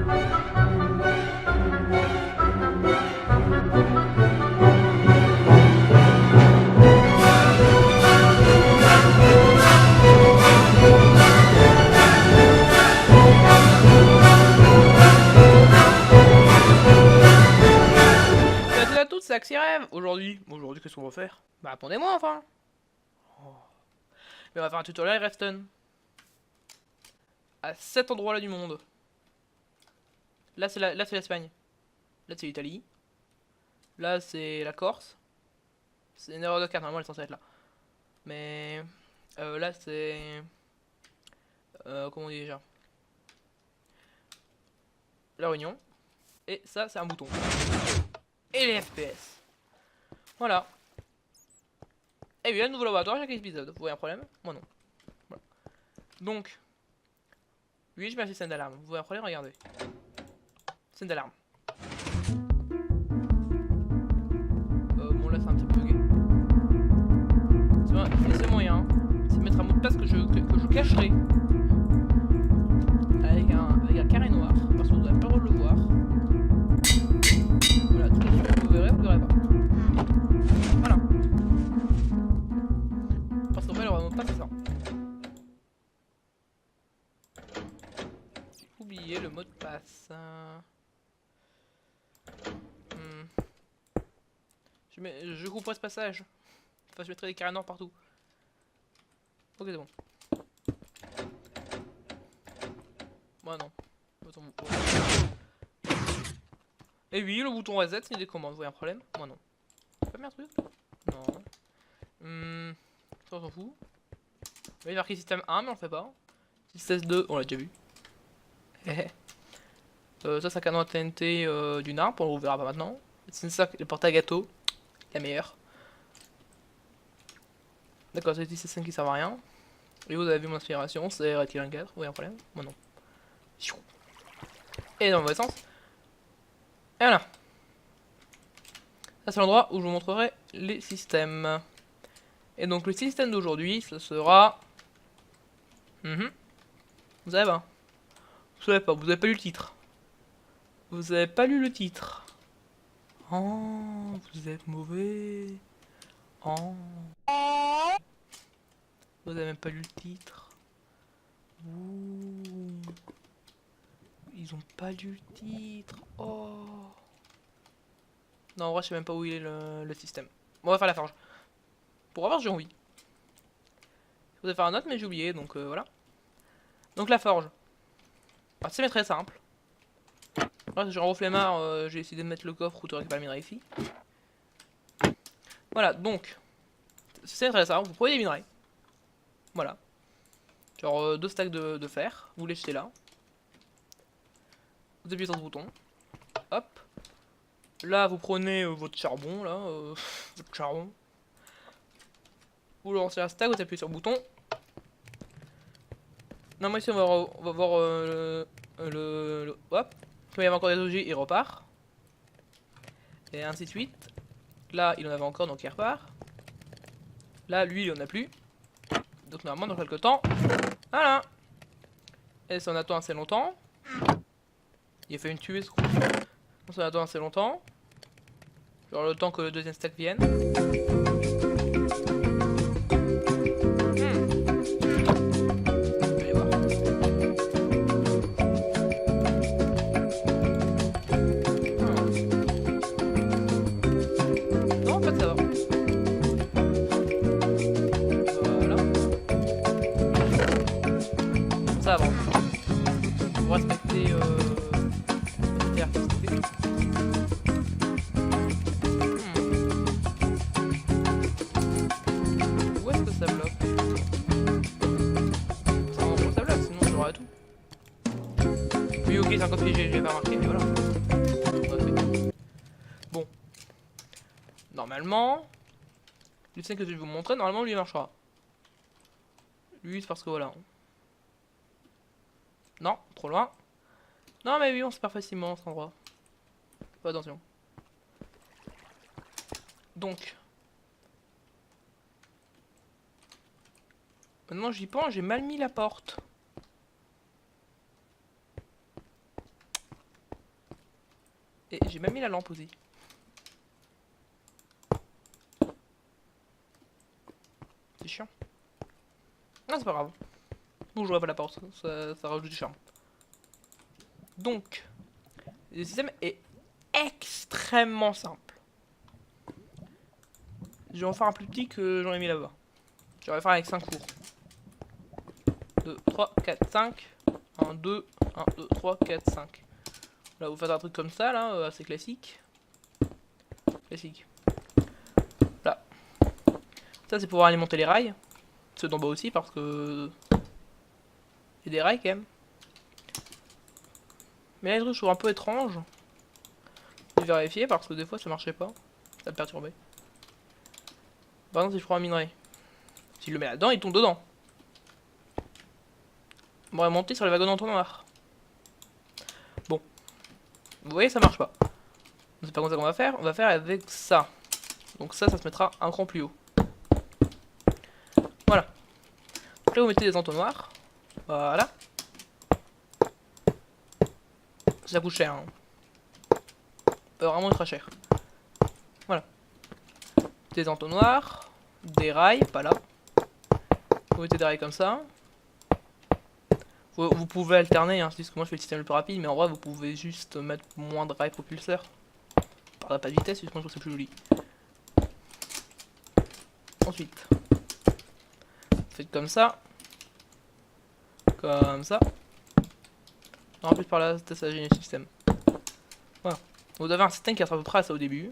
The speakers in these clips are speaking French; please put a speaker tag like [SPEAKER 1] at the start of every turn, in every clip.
[SPEAKER 1] Salut à tous, c'est Axirève. Aujourd'hui, qu'est-ce qu'on va faire? Bah, répondez-moi enfin. Oh. Mais on va faire un tutoriel Redstone. À cet endroit-là du monde. Là, c'est l'Espagne. Là, c'est l'Italie. Là, c'est la Corse. C'est une erreur de carte, normalement, elle est censée être là. Mais là, c'est comment on dit déjà? La Réunion. Et ça, c'est un bouton. Et les FPS. Voilà. Et bien, nouveau laboratoire, chaque épisode. Vous voyez un problème? Moi non. Voilà. Donc, oui, je mets un système d'alarme. Vous voyez un problème? Regardez. Système d'alarme. Bon, là, c'est un petit peu bugué. C'est moyen. C'est mettre un mot de passe que je cacherai. Avec un carré noir. Parce que vous n'avez pas le droit de le voir. Voilà, tout de suite, vous verrez ou vous verrez pas. Voilà. Parce qu'en fait, le mot de passe, c'est ça. J'ai oublié le mot de passe. Je couperai ce passage. Enfin, je mettrai des carrés noirs partout. Ok, c'est bon. Moi non. Et oui, le bouton reset, c'est des commandes. Vous voyez un problème? Moi non. Pas bien un truc? Non. Ça on s'en fout. Il y a marqué système 1, mais on le fait pas. Système 2, on l'a déjà vu. Ça, c'est un canon à TNT d'une arme, on le verra pas maintenant. C'est ça, le porte à gâteau. La meilleure. D'accord, c'est des systèmes qui servent à rien. Et vous avez vu mon inspiration, c'est retirer un cadre. Vous voyez un problème? Moi non. Et dans le mauvais sens. Et voilà. Ça c'est l'endroit où je vous montrerai les systèmes. Et donc le système d'aujourd'hui, ce sera... Vous savez pas. Vous savez pas, vous avez pas lu le titre. Vous avez pas lu le titre. Oh, vous êtes mauvais. Oh. Vous avez même pas lu le titre. Ouh. Ils ont pas lu le titre. Oh. Non, en vrai, je sais même pas où il est le système. Bon, on va faire la forge. Pour avoir, j'ai envie. Je voulais faire un autre, mais j'ai oublié, donc voilà. Donc la forge. Alors, c'est très simple. Moi, j'ai un gros flemmard, j'ai décidé de mettre le coffre où tu récupères le minerai ici. Voilà, donc. C'est très simple, vous prenez des minerais. Voilà. Genre 2 stacks de fer, vous les jetez là. Vous appuyez sur ce bouton. Hop. Là, vous prenez votre charbon, là. Votre charbon. Vous lancez un stack, vous appuyez sur le bouton. Non, moi ici, on va voir hop. Quand il y avait encore des objets, il repart. Et ainsi de suite. Là, il en avait encore, donc il repart. Là, lui, il en a plus. Donc normalement, dans quelques temps. Voilà. Et ça, on attend assez longtemps. Il a fait une tuerie, ce coup. On attend assez longtemps. Genre le temps que le deuxième stack vienne. Non, en fait, ça va. Voilà. Ça avance. Pour respecter l'artistique. Où est-ce que ça bloque? C'est un endroit où ça bloque, sinon j'aurais tout. Oui, ok, c'est un code piégé, je l'ai pas marqué, mais voilà. Bon. Normalement, le scène que je vais vous montrer, normalement lui il marchera. Lui, c'est parce que voilà. Non, trop loin. Non, mais oui, on se perd facilement cet endroit. Fais attention. Donc. Maintenant, j'y pense, j'ai mal mis la porte. Et j'ai même mis la lampe aussi. C'est chiant. Non, c'est pas grave. Non, je vois pas la porte, ça rajoute du charme. Donc, le système est extrêmement simple. Je vais en faire un plus petit que j'en ai mis là-bas. Je vais faire avec 5 cours. 2, 3, 4, 5. 1, 2, 1, 2, 3, 4, 5. Là, vous faites un truc comme ça, là, assez classique. Classique. Là. Ça, c'est pour pouvoir alimenter les rails. Ceux d'en bas aussi, parce que... il y a des rails, quand même. Mais là, les trucs sont un peu étranges. Je vais vérifier, parce que des fois, ça marchait pas. Ça me perturbait. Par exemple, si je prends un minerai. Si je le mets là-dedans, il tombe dedans. On va monter sur les wagons d'entonnoir. Bon. Vous voyez, ça marche pas. C'est pas comme ça qu'on va faire. On va faire avec ça. Donc ça se mettra un cran plus haut. Voilà. Donc là, vous mettez des entonnoirs. Voilà. Ça coûte cher. Hein. Ça peut vraiment être très cher. Voilà. Des entonnoirs. Des rails, pas là. Vous mettez des rails comme ça. Vous pouvez alterner, hein, c'est juste que moi je fais le système le plus rapide, mais en vrai vous pouvez juste mettre moins de rails propulseurs. Par pas de vitesse, parce que moi je trouve que c'est plus joli. Ensuite, faites comme ça. Comme ça. Non, en plus par là, ça gêne le système. Voilà. Vous avez un système qui est à peu près à ça au début.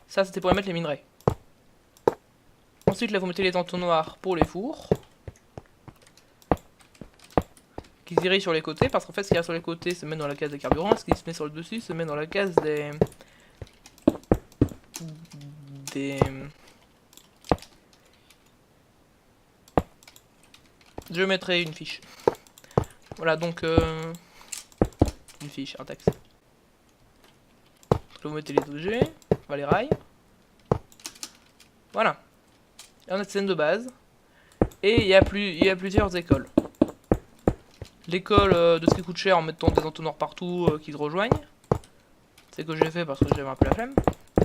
[SPEAKER 1] Ça c'était pour mettre les minerais. Ensuite là vous mettez les entonnoirs pour les fours. Qui se dirigent sur les côtés, parce qu'en fait ce qu'il y a sur les côtés se met dans la case des carburants, ce qui se met sur le dessus se met dans la case des... Je mettrai une fiche. Voilà, donc une fiche, un texte. Là, vous mettez les objets, enfin les rails. Voilà. Là, on a une scène de base. Et il y a plusieurs écoles. L'école de ce qui coûte cher en mettant des entonnoirs partout qui se rejoignent. C'est ce que j'ai fait parce que j'avais un peu la flemme.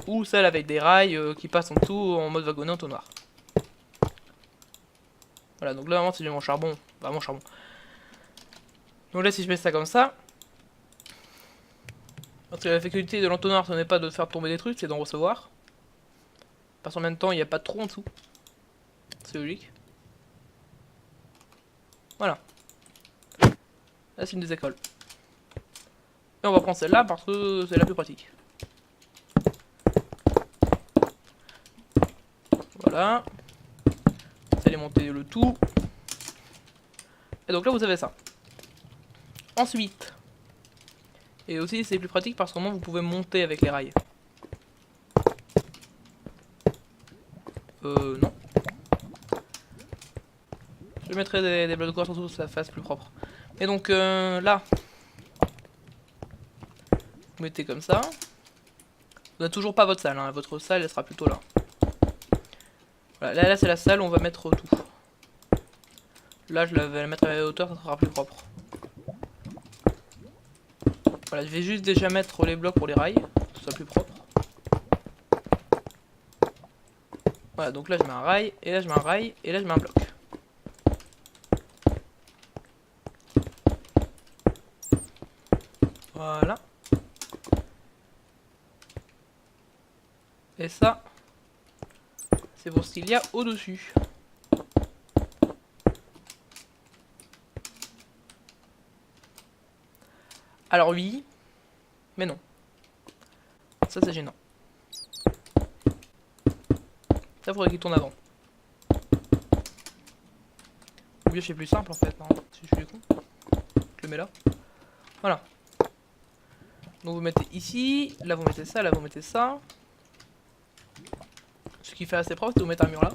[SPEAKER 1] Ou celle avec des rails qui passent en dessous en mode wagonnet entonnoir. Voilà, donc là vraiment si j'ai mon charbon, bah mon charbon. Donc là si je mets ça comme ça, parce que la faculté de l'entonnoir ce n'est pas de faire tomber des trucs, c'est d'en recevoir. Parce qu'en même temps il n'y a pas de trou en dessous. C'est logique. Voilà. Là c'est une des écoles. Et on va prendre celle-là parce que c'est la plus pratique. Voilà. Vous allez monter le tout. Et donc là vous avez ça. Ensuite. Et aussi c'est plus pratique parce qu'au moins vous pouvez monter avec les rails. Non. Je mettrai des blocs de course surtout pour que ça fasse plus propre. Et donc là. Vous mettez comme ça. Vous n'avez toujours pas votre salle, hein. Votre salle elle sera plutôt là. Voilà, là c'est la salle où on va mettre tout. Là je vais la mettre à la hauteur, ça sera plus propre. Voilà, je vais juste déjà mettre les blocs pour les rails, que ce soit plus propre. Voilà, donc là je mets un rail, et là je mets un rail, et là je mets un bloc. Voilà. Et ça, c'est pour ce qu'il y a au-dessus. Alors oui, mais non. Ça c'est gênant. Ça faudrait qu'il tourne avant. Ou bien c'est plus simple en fait, hein, si je suis con. Je le mets là. Voilà. Donc vous mettez ici, là vous mettez ça, là vous mettez ça. Ce qui fait assez propre, c'est vous mettez un mur là.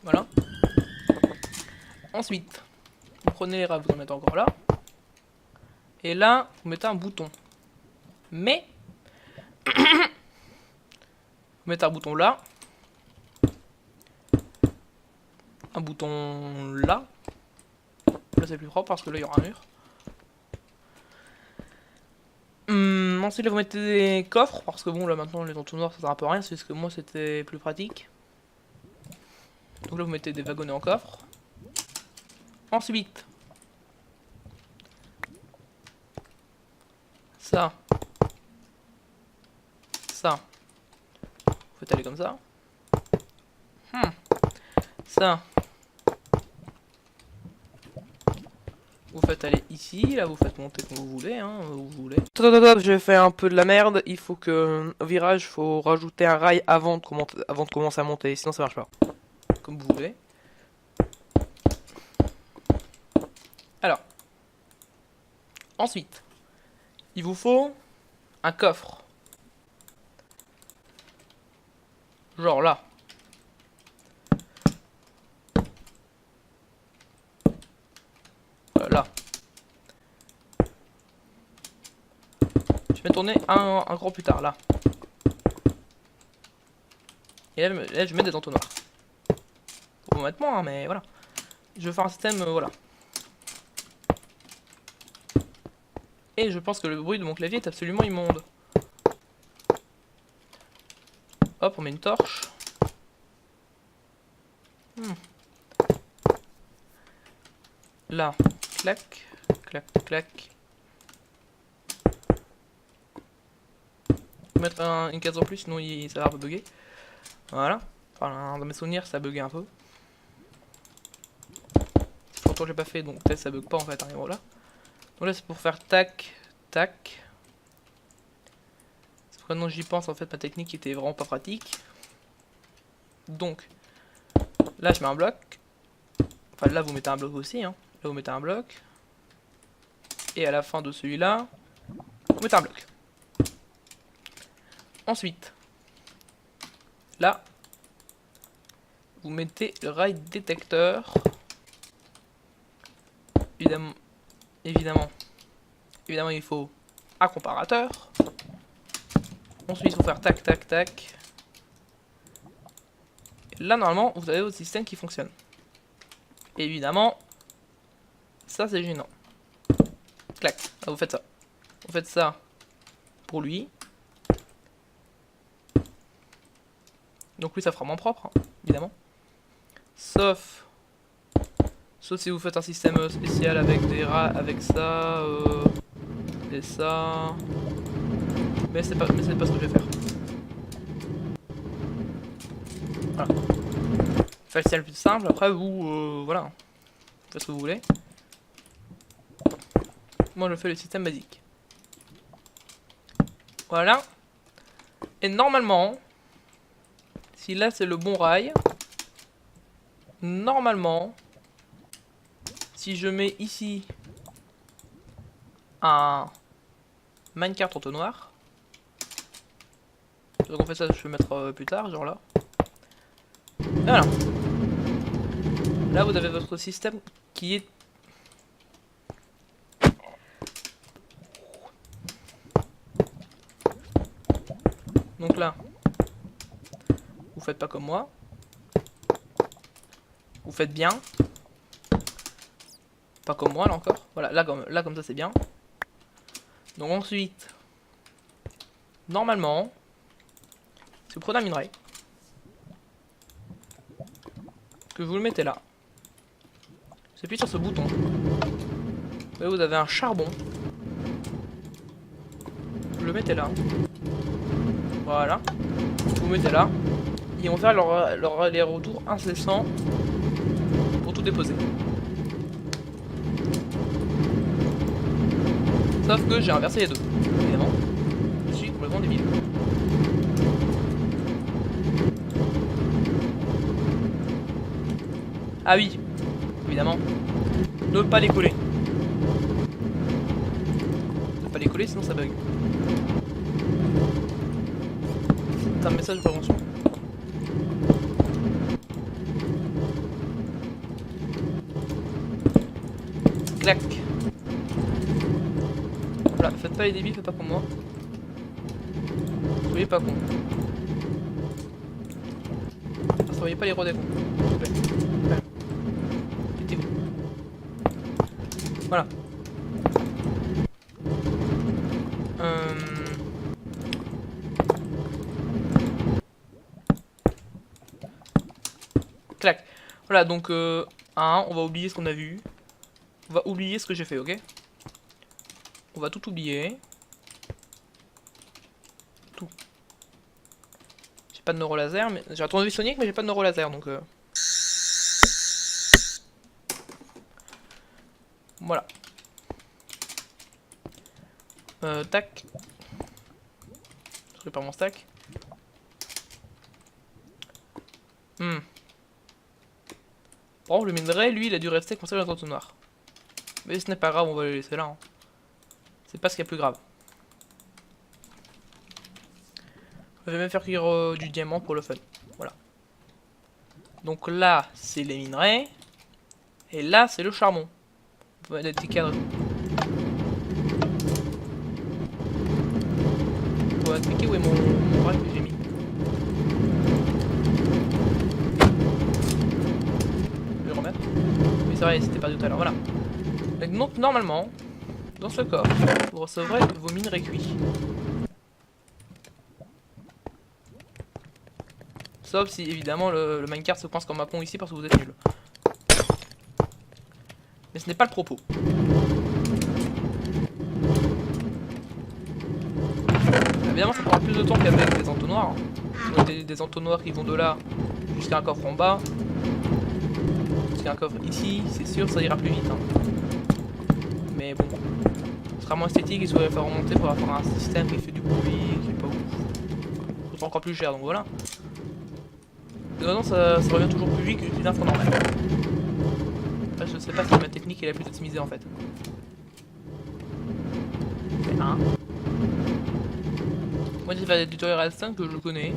[SPEAKER 1] Voilà. Ensuite, vous prenez les rails, vous en mettez encore là. Et là, vous mettez un bouton. Mais, vous mettez un bouton là. Un bouton là. Là c'est plus propre parce que là il y aura un mur. Ensuite là vous mettez des coffres, parce que bon là maintenant les entonnoirs ça sert un peu à rien, c'est parce que moi c'était plus pratique. Donc là vous mettez des wagonnets en coffre. Ensuite, ça, vous faites aller comme ça. Ça, vous faites aller ici, là vous faites monter comme vous voulez, hein, où vous voulez. Top, top, top, j'ai fait un peu de la merde, il faut que, au virage, faut rajouter un rail avant de commencer à monter, sinon ça marche pas. Comme vous voulez. Alors, ensuite, il vous faut un coffre. Genre là. Voilà, là. Je vais tourner un cran plus tard, là. Et là je mets des entonnoirs. Faut mettre moins, hein, mais voilà. Je vais faire un système, voilà. Et je pense que le bruit de mon clavier est absolument immonde. Hop, on met une torche. Là, clac, clac, clac. Je vais mettre une case en plus, sinon ça va un peu bugger. Voilà. Enfin, dans mes souvenirs, ça buguait un peu. Pourtant, j'ai pas fait, donc peut-être ça bug pas en fait. Hein, voilà. Donc là, c'est pour faire tac, tac. C'est pourquoi non, j'y pense, en fait, ma technique était vraiment pas pratique. Donc, là, je mets un bloc. Enfin, là, vous mettez un bloc aussi. Hein. Là, vous mettez un bloc. Et à la fin de celui-là, vous mettez un bloc. Ensuite, là, vous mettez le rail détecteur. Évidemment, il faut un comparateur. Ensuite, il faut faire tac, tac, tac. Et là, normalement, vous avez votre système qui fonctionne. Et évidemment, ça, c'est gênant. Clac. Là, vous faites ça. Vous faites ça pour lui. Donc lui, ça fera moins propre, hein, évidemment. Sauf si vous faites un système spécial avec des rats, avec ça, et ça. Mais c'est pas ce que je vais faire. Voilà. Faites le plus simple. Après vous, voilà, faites ce que vous voulez. Moi, je fais le système basique. Voilà. Et normalement, si là c'est le bon rail, normalement, si je mets ici un minecart entonnoir, donc en fait ça je vais mettre plus tard, genre là. Et voilà. Là vous avez votre système qui est... Donc là, vous faites pas comme moi. Vous faites bien. Pas comme moi là encore. Voilà, là comme ça c'est bien. Donc ensuite, normalement, si vous prenez un minerai, que vous le mettez là, vous appuyez sur ce bouton. Là, vous avez un charbon. Vous le mettez là. Voilà. Vous mettez là. Ils vont faire les retours incessants pour tout déposer. Sauf que j'ai inversé les deux. Évidemment. Je suis complètement débile. Ah oui. Évidemment. Ne pas les coller. Ne pas les coller sinon ça bug. C'est un message de prévention. Clac. Voilà, faites pas les débiles, faites pas comme moi. Soyez pas con. Soyez pas les rois des cons. S'il vous plaît. Voilà. Mettez-vous. Voilà. Voilà, donc on va oublier ce qu'on a vu. On va oublier ce que j'ai fait, ok? On va tout oublier. Tout. J'ai pas de neurolaser, mais j'ai un tournevis sonique, mais j'ai pas de neurolaser, donc voilà. Tac. Je prépare mon stack. Bon, le minerai, lui, il a dû rester coincé dans un entonnoir. Mais ce n'est pas grave, on va le laisser là. Hein. C'est pas ce qu'il y a plus grave. Je vais même faire cuire du diamant pour le fun. Voilà. Donc là, c'est les minerais. Et là, c'est le charbon. On va mettre des petits cadres. On va expliquer où est mon rack que j'ai mis. Je vais le remettre. Oui, c'est vrai, c'était perdu tout à l'heure. Voilà. Donc, normalement, dans ce coffre, vous recevrez vos minerais cuits. Sauf si, évidemment, le minecart se coince comme un pont ici parce que vous êtes nul. Mais ce n'est pas le propos. Évidemment, ça prendra plus de temps qu'avec des entonnoirs. Hein. Des entonnoirs qui vont de là jusqu'à un coffre en bas. Jusqu'à un coffre ici, c'est sûr, ça ira plus vite. Hein. Mais bon, ce sera moins esthétique et si vous voulez faire remonter, il faudra faire un système qui fait du bruit, qui est pas ouf. Ça sera encore plus cher, donc voilà. Mais non, ça revient toujours plus vite qu'une info normale. Après, je sais pas si ma technique est la plus optimisée en fait. Mais un. Moi j'ai fait des tutoriels à 5 que je connais.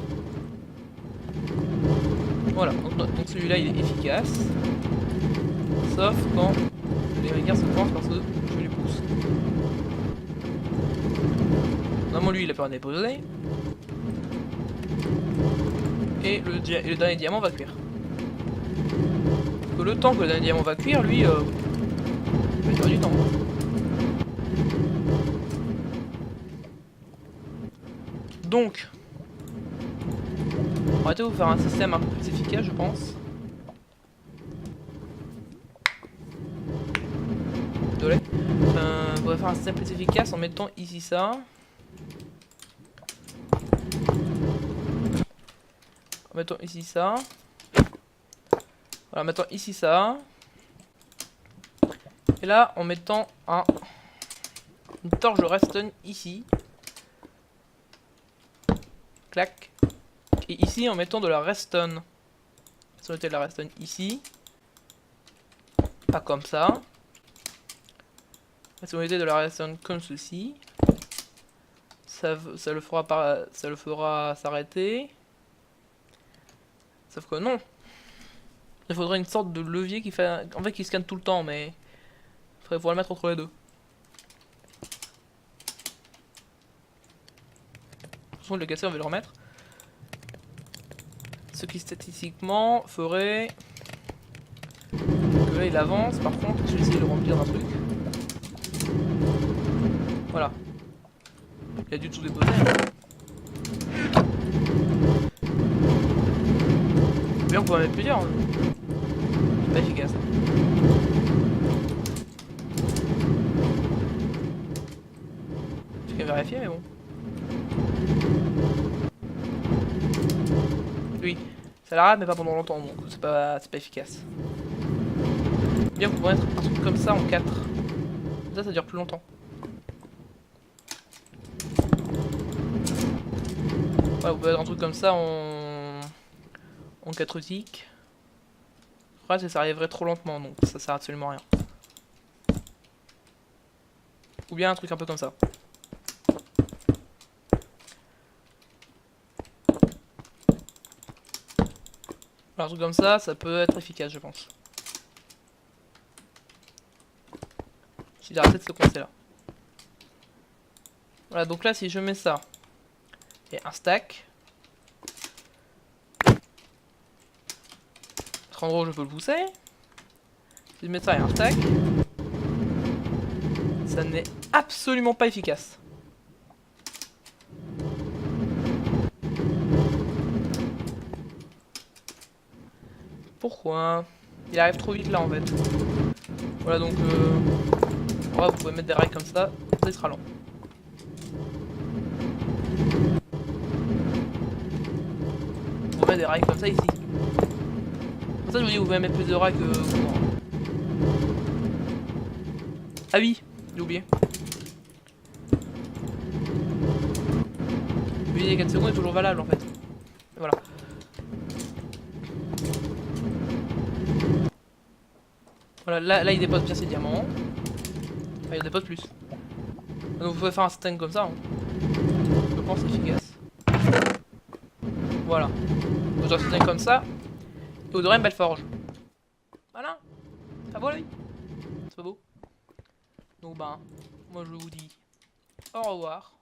[SPEAKER 1] Voilà, donc celui-là il est efficace. Sauf quand les rivières se coincent parce que je lui pousse. Normalement lui il a pas déposé. Et le dernier diamant va cuire. Que le temps que le dernier diamant va cuire, lui, il va durer du temps. Donc, on va peut-être vous faire un système un peu plus efficace, je pense. Désolé. On va faire un système plus efficace en mettant ici ça. En mettant ici ça. Voilà, en mettant ici ça. Et là, en mettant une torche de redstone ici. Clac. Et ici, en mettant de la redstone. Si on mettait de la redstone ici. Pas comme ça. Si on mettait de la redstone comme ceci. Ça le fera s'arrêter. Sauf que non. Il faudrait une sorte de levier qui fait. En fait qui scanne tout le temps, mais. Il faudrait pouvoir le mettre entre les deux. De toute façon, le casser, on va le remettre. Ce qui statistiquement ferait. Que là il avance. Par contre, je vais essayer de le remplir d'un truc. Voilà. Il a dû tout déposer. Bien, on peut en mettre plusieurs. Hein. C'est pas efficace. J'ai qu'à vérifier, mais bon. Oui, ça la rate, mais pas pendant longtemps, donc c'est pas efficace. Bien, vous pouvez mettre un truc comme ça en 4. Ça dure plus longtemps. Voilà, vous pouvez mettre un truc comme ça en 4 ticks. Après, ça arriverait trop lentement, donc ça sert absolument à rien. Ou bien un truc un peu comme ça. Alors, un truc comme ça peut être efficace, je pense. S'il arrête de se coincer là. Voilà, donc là, si je mets ça et un stack. En gros, je peux le pousser. Si je mets ça et un stack. Ça n'est absolument pas efficace. Pourquoi ? Il arrive trop vite là en fait. Voilà donc ouais, vous pouvez mettre des rails comme ça sera lent. Vous pouvez mettre des rails comme ça ici. Pour ça je vous dis vous pouvez mettre plus de rails que moi. Ah oui, j'ai oublié. Oui, les 4 secondes est toujours valable en fait. Et voilà. Voilà, là il dépose bien ses diamants. Enfin, il dépose plus. Donc vous pouvez faire un système comme ça. Hein. Je pense efficace. Voilà. Vous aurez un système comme ça. Et vous aurez une belle forge. Voilà. Ah voilà. C'est pas beau. Donc ben, moi je vous dis au revoir.